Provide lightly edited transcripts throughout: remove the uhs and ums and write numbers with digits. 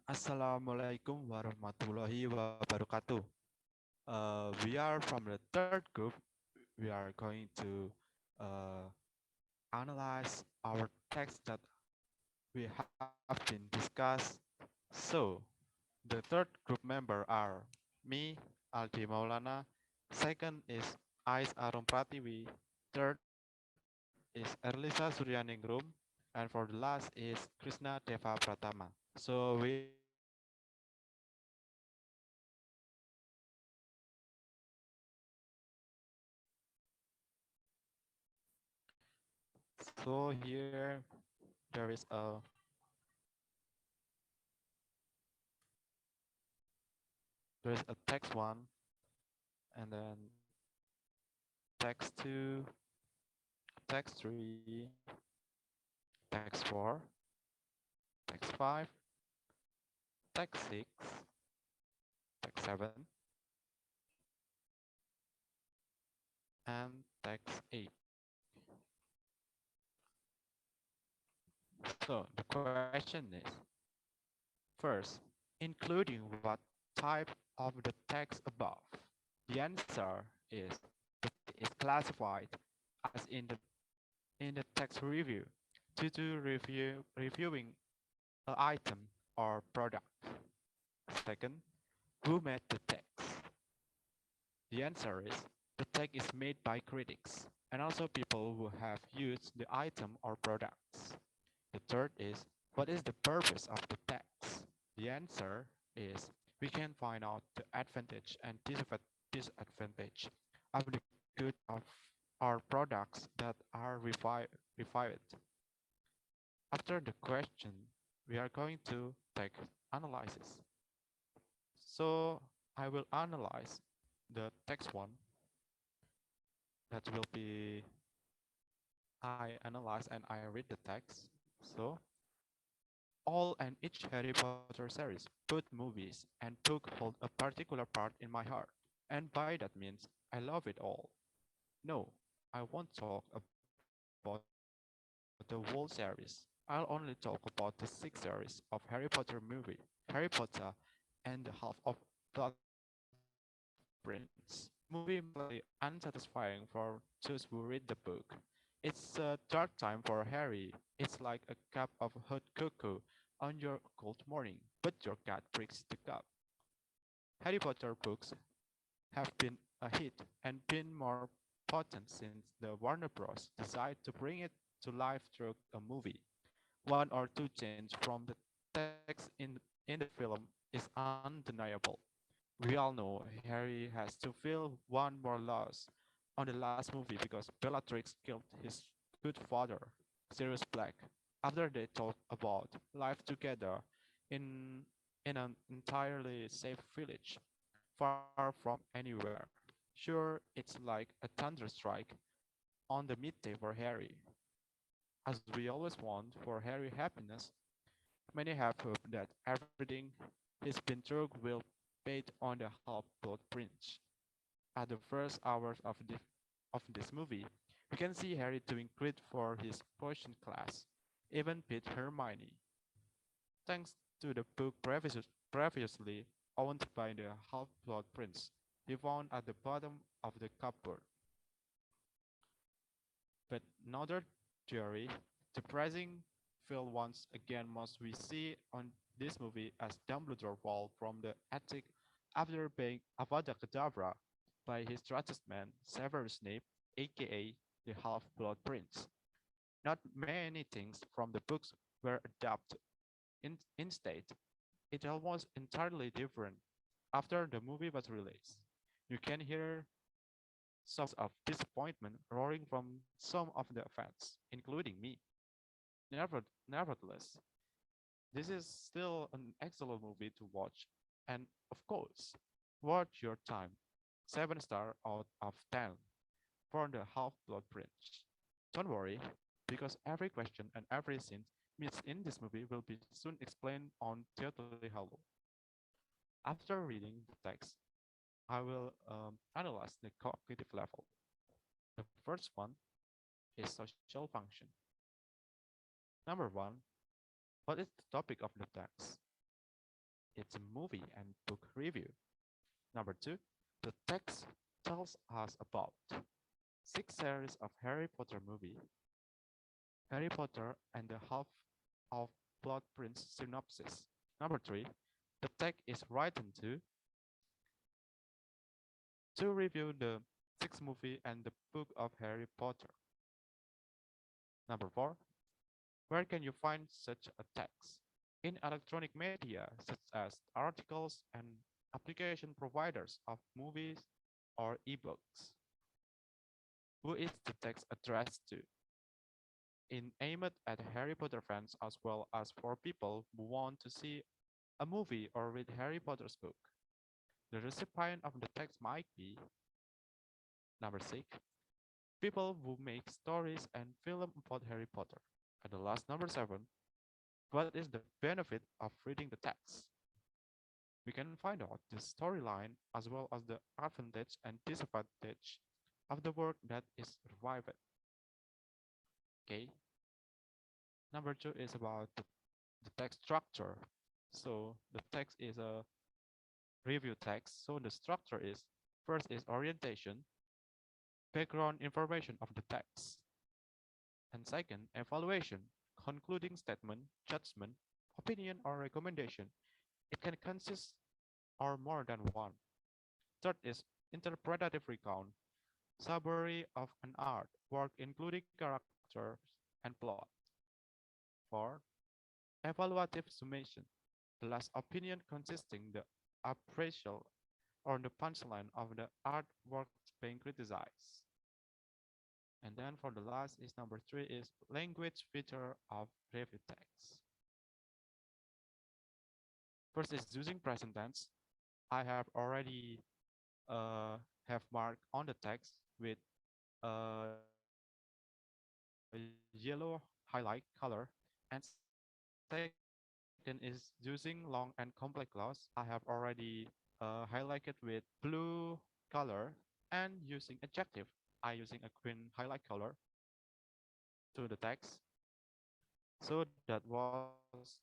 Assalamualaikum warahmatullahi wabarakatuh. We are from the third group. We are going to uh, analyze our text that we have been discussed. So, the third group member are me, Aldi Maulana. Second is Ais Arum Pratiwi. Third is Erlisa Surya Ningrum. And for the last is Krisna Deva Pratama. So we are going to discuss our text about so here there is a text one and then text two, text three, text four, text five, text six, text seven, and text eight. So the question is, first, including what type of the text above? The answer is the text is classified as in the text review due to reviewing an item or product. Second, who made the text? The answer is the text is made by critics and also people who have used the item or products. The third is what is the purpose of the text? The answer is we can find out the advantage and disadvantage of the good of our products that are reviewed. After the question, we are going to take analysis. So I will analyze the text one that will be I analyze and I read the text. So all and each Harry Potter series, both movies and book hold a particular part in my heart. And by that means I love it all. No, I won't talk about the whole series. I'll only talk about the six series of Harry Potter movie, Harry Potter and the Half of Blood Prince. The movie may feel unsatisfying for those who read the book. It's a dark time for Harry. It's like a cup of hot cocoa on your cold morning, but your cat breaks the cup. Harry Potter books have been a hit and been more potent since the Warner Bros. Decided to bring it to life through a movie. One or two changes from the text in the film is undeniable. We all know Harry has to feel one more loss on the last movie because Bellatrix killed his good father, Sirius Black, after they talked about life together in in an entirely safe village, far from anywhere. Sure, it's like a thunder strike on the midday for Harry. As we always want for Harry happiness, many have hoped that everything he's been through will paid on the Half-Blood Prince. At the first hours of this movie, we can see Harry doing great for his potion class, even beat Hermione. Thanks to the book previously owned by the Half-Blood Prince, he found at the bottom of the cupboard. But another theory, the pricing feel once again must we see on this movie as Dumbledore fall from the attic after being Avada Kedavra by his trusted man Severus Snape, aka the Half-Blood Prince. Not many things from the books were adapted. Instead, it almost entirely different after the movie was released. You can hear of disappointment roaring from some of the fans, including me. Nevertheless, this is still an excellent movie to watch, and of course, worth your time. 7 star out of 10 for the Half-Blood Prince. Don't worry, because every question and every scene missed in this movie will be soon explained on Totally Hollow. After reading the text, I will analyze the cognitive level. The first one is social function. Number one, what is the topic of the text? It's a movie and book review. Number two, the text tells us about six series of Harry Potter movie, Harry Potter and the Half of Blood Prince synopsis. Number three, the text is written to review the six movie and the book of Harry Potter. Number four, where can you find such a text? In electronic media such as articles and application providers of movies or ebooks. Who is the text addressed to? In aimed at Harry Potter fans as well as for people who want to see a movie or read Harry Potter's book. The recipient of the text might be number six, people who make stories and film about Harry Potter. And the last number seven, what is the benefit of reading the text? We can find out the storyline as well as the advantage and disadvantage of the work that is revived. Okay. Number two is about the text structure. So the text is a review text. So the structure is first is orientation, background information of the text. And second, evaluation, concluding statement, judgment, opinion, or recommendation. It can consist or more than one. Third is interpretative recount, summary of an art work including characters and plot. Four, evaluative summation, the last opinion consisting the appraisal or the punchline of the artwork being criticized. And then for the last is number three is language feature of review text. First is using present tense. I have already have marked on the text with yellow highlight color. And second is using long and complex clause. I have already highlighted with blue color and using adjective. I using a green highlight color to the text. So that was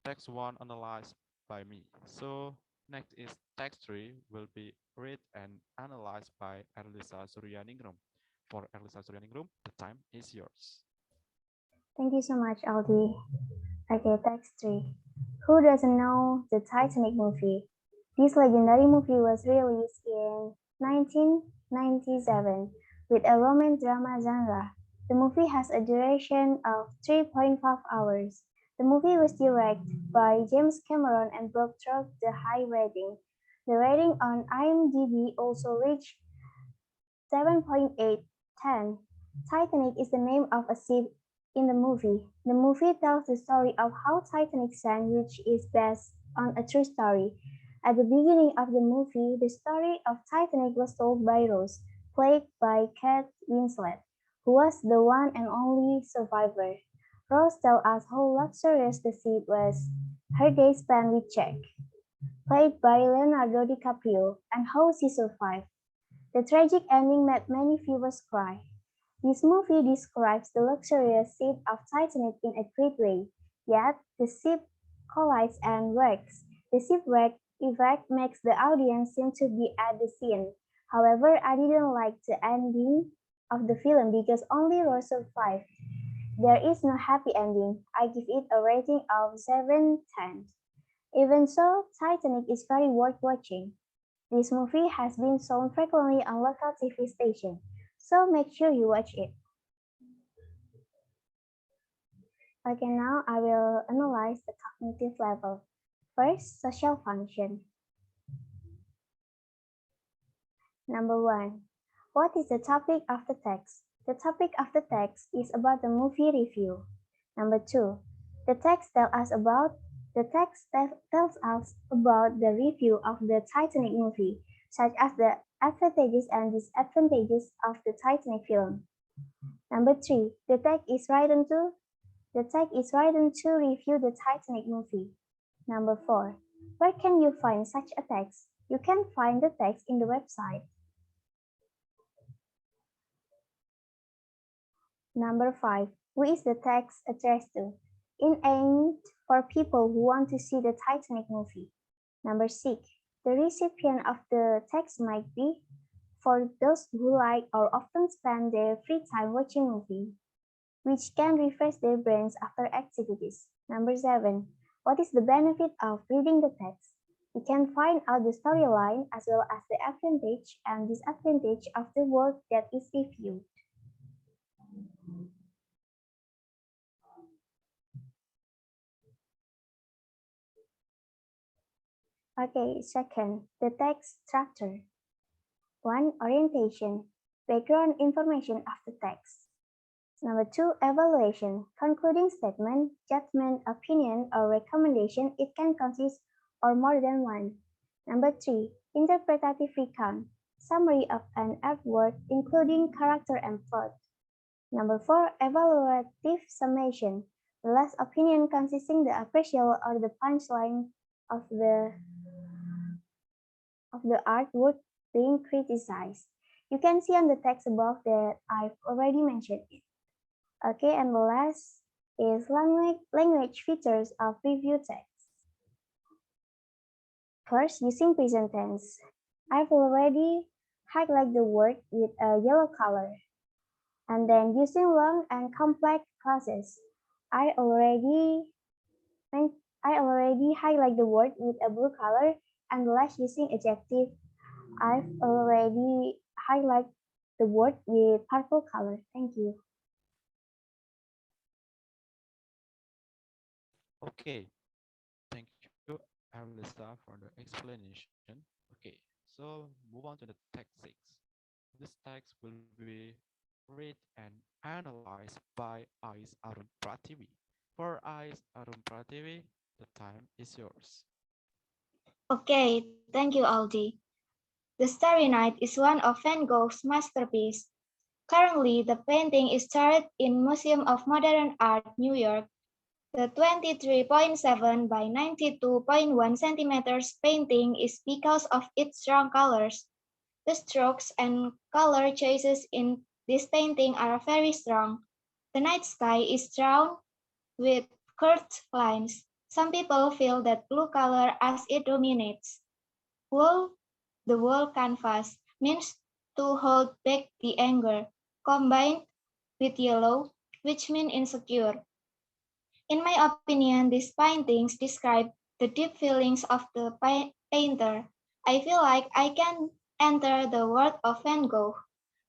text one analyzed by me. So next is text three will be read and analyzed by Erlisa Surya Ningrum. For Erlisa Surya Ningrum, the time is yours. Thank you so much, Aldi. Okay, text 3. Who doesn't know the Titanic movie? This legendary movie was released in 1997 with a romance drama genre. The movie has a duration of 3.5 hours. The movie was directed by James Cameron and broke through the high rating. The rating on IMDb also reached 7.810. Titanic is the name of a ship in the movie. The movie tells the story of how Titanic sank, which is based on a true story. At the beginning of the movie, the story of Titanic was told by Rose, played by Kate Winslet, who was the one and only survivor. Rose tells us how luxurious the ship was, her days spent with Jack, played by Leonardo DiCaprio, and how she survived. The tragic ending made many viewers cry. This movie describes the luxurious state of Titanic in a great way, yet the ship collides and wrecks. The shipwreck effect makes the audience seem to be at the scene. However, I didn't like the ending of the film because only Rose survived. There is no happy ending. I give it a rating of 7/10. Even so, Titanic is very worth watching. This movie has been shown frequently on local TV stations, so make sure you watch it. Okay, now I will analyze the cognitive level. First, social function. Number 1. What is the topic of the text? The topic of the text is about the movie review. Number 2. The text tells us about the review of the Titanic movie, such as the advantages and disadvantages of the Titanic film. Number 3. The text is written to review the Titanic movie. Number 4. Where can you find such a text? You can find the text in the website. Number 5. Who is the text addressed to? In aimed for people who want to see the Titanic movie. Number 6. The recipient of the text might be for those who like or often spend their free time watching movies, which can refresh their brains after activities. Number 7. What is the benefit of reading the text? We can find out the storyline as well as the advantage and disadvantage of the work that is reviewed. Okay, second, the text structure. 1. Orientation, background information of the text. Number 2, evaluation, concluding statement, judgment, opinion, or recommendation. It can consist or more than one. Number 3, interpretative recount, summary of an artwork including character and plot. Number 4, evaluative summation, the last opinion consisting the appraisal or the punchline of the artwork being criticized. You can see on the text above that I've already mentioned it. Okay, and the last is language features of review text. First, using present tense. I've already highlighted the word with a yellow color. And then using long and complex clauses. I already highlight the word with a blue color, and the last using adjective. I've already highlighted the word with purple color. Thank you. Okay, thank you, Erlisa, for the explanation. Okay, so move on to the text 6. This text will be read and analyzed by Ais Arum Pratiwi. For Ais Arum Pratiwi, the time is yours. Okay, thank you, Aldi. The Starry Night is one of Van Gogh's masterpieces. Currently, the painting is stored in Museum of Modern Art, New York. The 23.7 by 92.1 centimeters painting is because of its strong colors. The strokes and color choices in this painting are very strong. The night sky is drawn with curved lines. Some people feel that blue color as it dominates. Wool, the whole canvas, means to hold back the anger, combined with yellow, which means insecure. In my opinion, these paintings describe the deep feelings of the painter. I feel like I can enter the world of Van Gogh.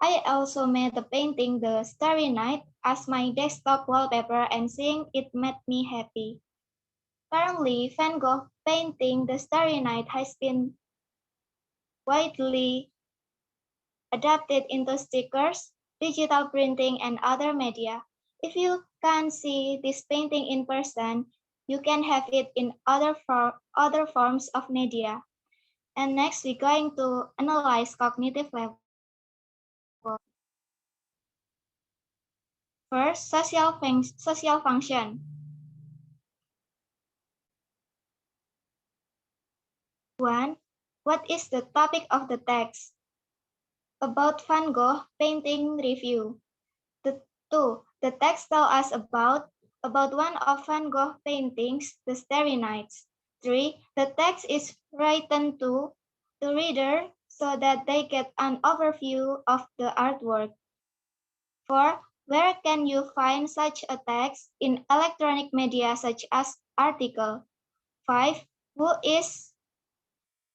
I also made the painting The Starry Night as my desktop wallpaper and seeing it made me happy. Currently, Van Gogh painting The Starry Night has been widely adapted into stickers, digital printing, and other media. If you can't see this painting in person, you can have it in other forms of media. And next, we're going to analyze cognitive level. First, social function. 1. What is the topic of the text? About Van Gogh painting review. The 2. The text tells us about one of Van Gogh paintings, The Starry Nights. 3. The text is written to the reader so that they get an overview of the artwork. 4. Where can you find such a text? In electronic media such as article. 5. Who is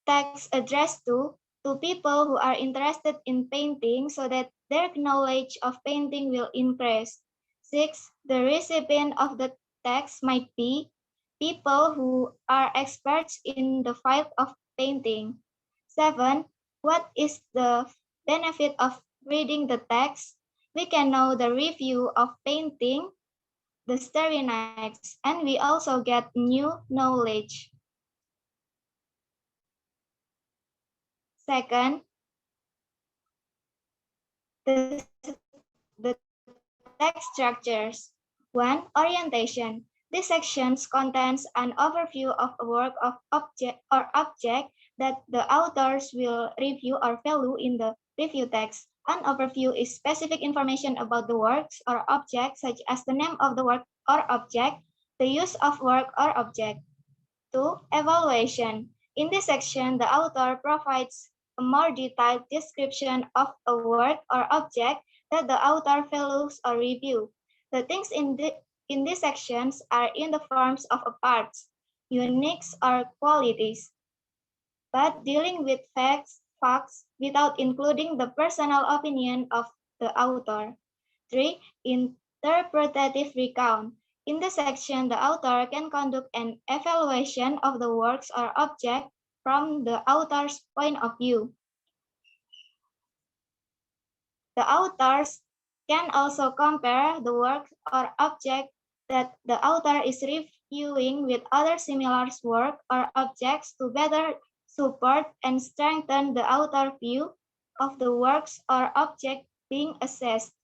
text addressed to people who are interested in painting so that their knowledge of painting will increase. 6. The recipient of the text might be people who are experts in the field of painting. 7. What is the benefit of reading the text? We can know the review of painting, The Starry Nights, and we also get new knowledge. Second, the text structures. 1. Orientation. This section contains an overview of a work of object that the authors will review or value in the review text. An overview is specific information about the works or object, such as the name of the work or object, the use of work or object. 2. Evaluation. In this section, the author provides a more detailed description of a work or object that the author values or review. The things in these sections are in the forms of parts, uniques, or qualities, but dealing with facts without including the personal opinion of the author. 3. Interpretative recount. In this section, the author can conduct an evaluation of the works or object from the author's point of view. The authors can also compare the work or object that the author is reviewing with other similar work or objects to better support and strengthen the author's view of the works or object being assessed.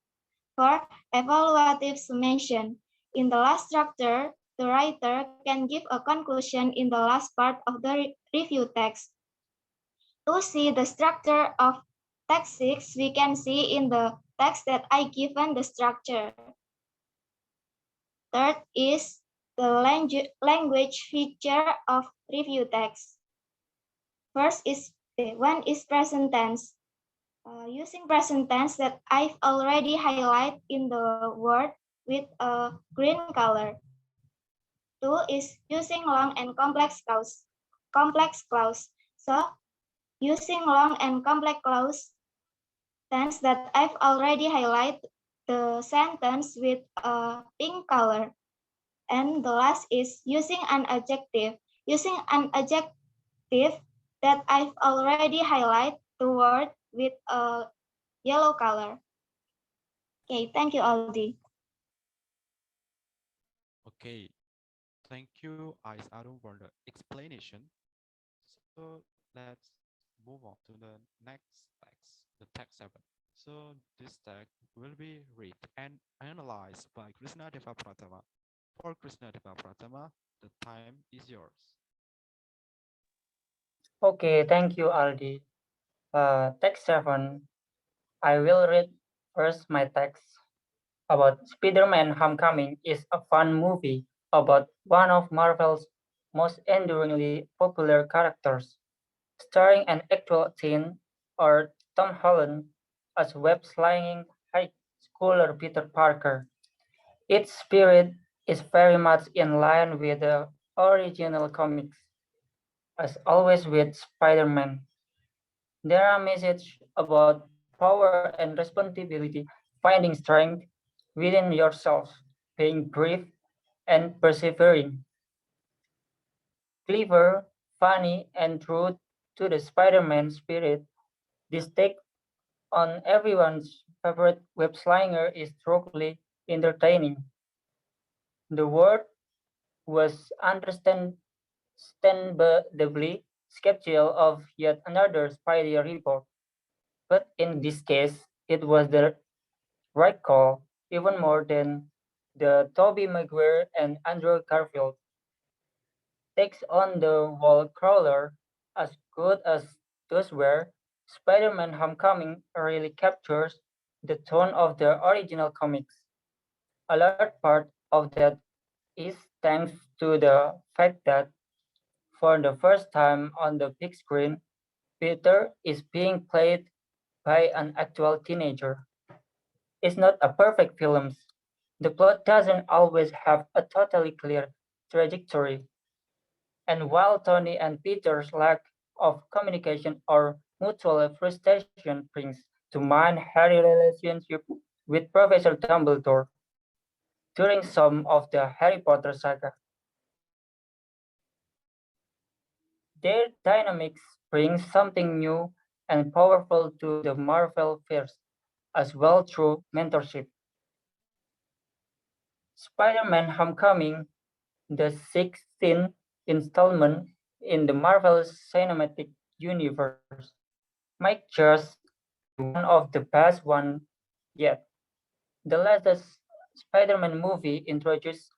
For evaluative summation, in the last structure, the writer can give a conclusion in the last part of the review text. To see the structure of text 6, we can see in the text that I given the structure. Third is the language feature of review text. First is one is present tense. Using present tense that I've already highlighted in the word with a green color. 2 is using long and complex clause. So using long and complex clause tense that I've already highlighted the sentence with a pink color. And the last is using an adjective. Using an adjective that I've already highlighted the word with a yellow color. Okay, thank you, Aldi. Okay, thank you, Ais Arum, for the explanation. So let's move on to the next text, the text 7. So this text will be read and analyzed by Krisna Deva Pratama. For Krisna Deva Pratama, the time is yours. Okay, thank you, Aldi. Text 7. I will read first my text about Spider-Man Homecoming is a fun movie about one of Marvel's most enduringly popular characters, starring an actual teen or Tom Holland as web-slinging high schooler Peter Parker. Its spirit is very much in line with the original comics. As always with Spider-Man, there are messages about power and responsibility, finding strength within yourself, being brave, and persevering. Clever, funny, and true to the Spider-Man spirit, this take on everyone's favorite web slinger is truly entertaining. The world was understandably skeptical of yet another Spidey report, but in this case, it was the right call, even more than the Tobey Maguire and Andrew Garfield takes on the wall crawler. As good as those were, Spider-Man Homecoming really captures the tone of the original comics. A large part of that is thanks to the fact that for the first time on the big screen, Peter is being played by an actual teenager. It's not a perfect film. The plot doesn't always have a totally clear trajectory. And while Tony and Peter's lack of communication or mutual frustration brings to mind Harry's relationship with Professor Dumbledore during some of the Harry Potter saga, their dynamics bring something new and powerful to the Marvel verse as well through mentorship. Spider-Man Homecoming, the 16th installment in the Marvel Cinematic Universe, might just be one of the best ones yet. The latest Spider-Man movie introduced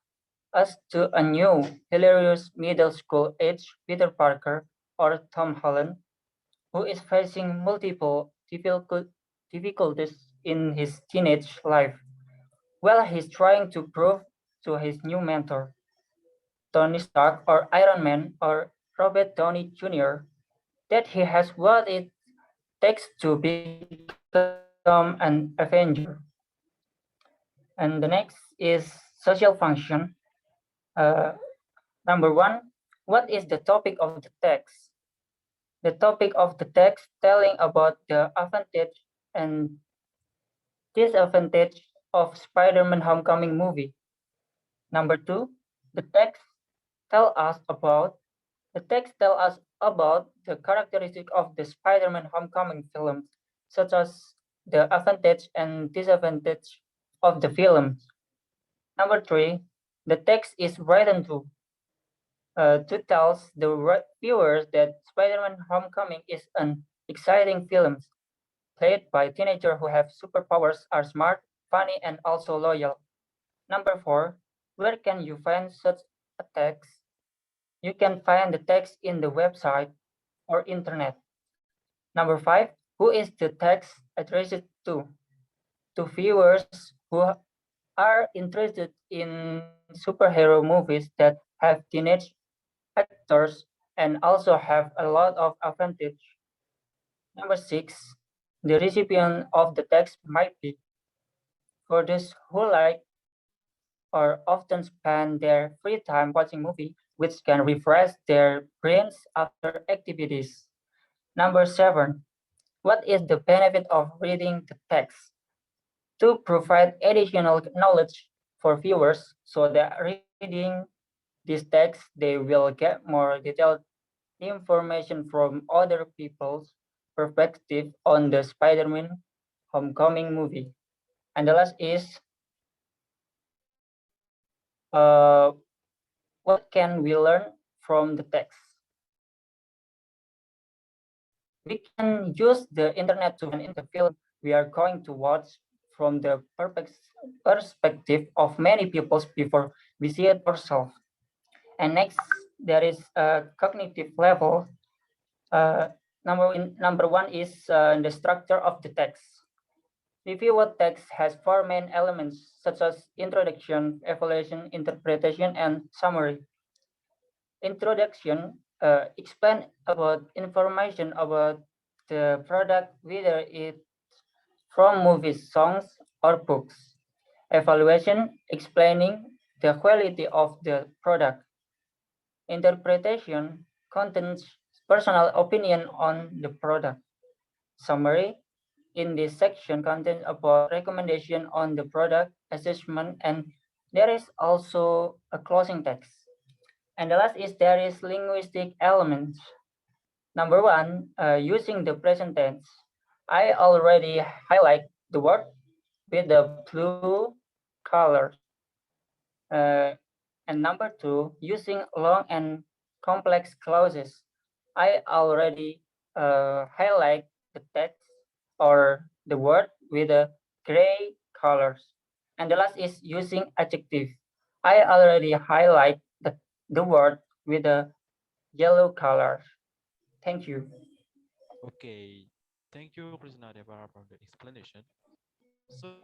us to a new, hilarious middle school age Peter Parker or Tom Holland, who is facing multiple difficulties in his teenage life while he's trying to prove to his new mentor Tony Stark or Iron Man or Robert Downey Jr. that he has what it takes to become an Avenger. And the next is social function. Uh, Number one, what is the topic of the text? The topic of the text telling about the advantage and disadvantage of Spider-Man Homecoming movie. Number two, the text tell us about the characteristic of the Spider-Man Homecoming film, such as the advantage and disadvantage of the film. Number three, the text is written to tell the viewers that Spider-Man Homecoming is an exciting film played by teenagers who have superpowers, are smart, funny, and also loyal. Number four, where can you find such a text? You can find the text in the website or internet. Number five, who is the text addressed to? To viewers who are interested in superhero movies that have teenage actors and also have a lot of advantage. Number six, the recipient of the text might be for those who like or often spend their free time watching movie, which can refresh their brains after activities. Number seven, what is the benefit of reading the text? To provide additional knowledge for viewers so that reading this text, they will get more detailed information from other people's perspective on the Spider-Man Homecoming movie. And the last is, uh, what can we learn from the text? We can use the internet to in the film we are going to watch from the perspective of many people before we see it ourselves. And next, there is a cognitive level. Uh, number one is the structure of the text. Review what text has four main elements such as introduction, evaluation, interpretation, and summary. Introduction explain about information about the product, whether it's from movies, songs, or books. Evaluation explaining the quality of the product. Interpretation contains personal opinion on the product. Summary in this section contains about recommendation on the product assessment, and there is also a closing text. And the last is there is linguistic elements. Number one, using the present tense. I already highlight the word with the blue colors. Uh, and number two, using long and complex clauses. I already highlight the text or the word with the gray colors. And the last is using adjective. I already highlight the word with the yellow color. Thank you. Okay, thank you, Krishna Deva, for the explanation. So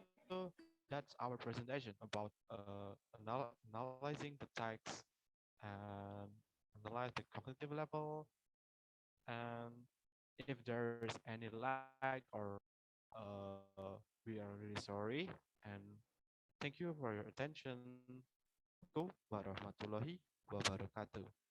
that's our presentation about analyzing the text and analyze the cognitive level. And if there is any lag or we are really sorry. And thank you for your attention. Assalamualaikum warahmatullahi wabarakatuh.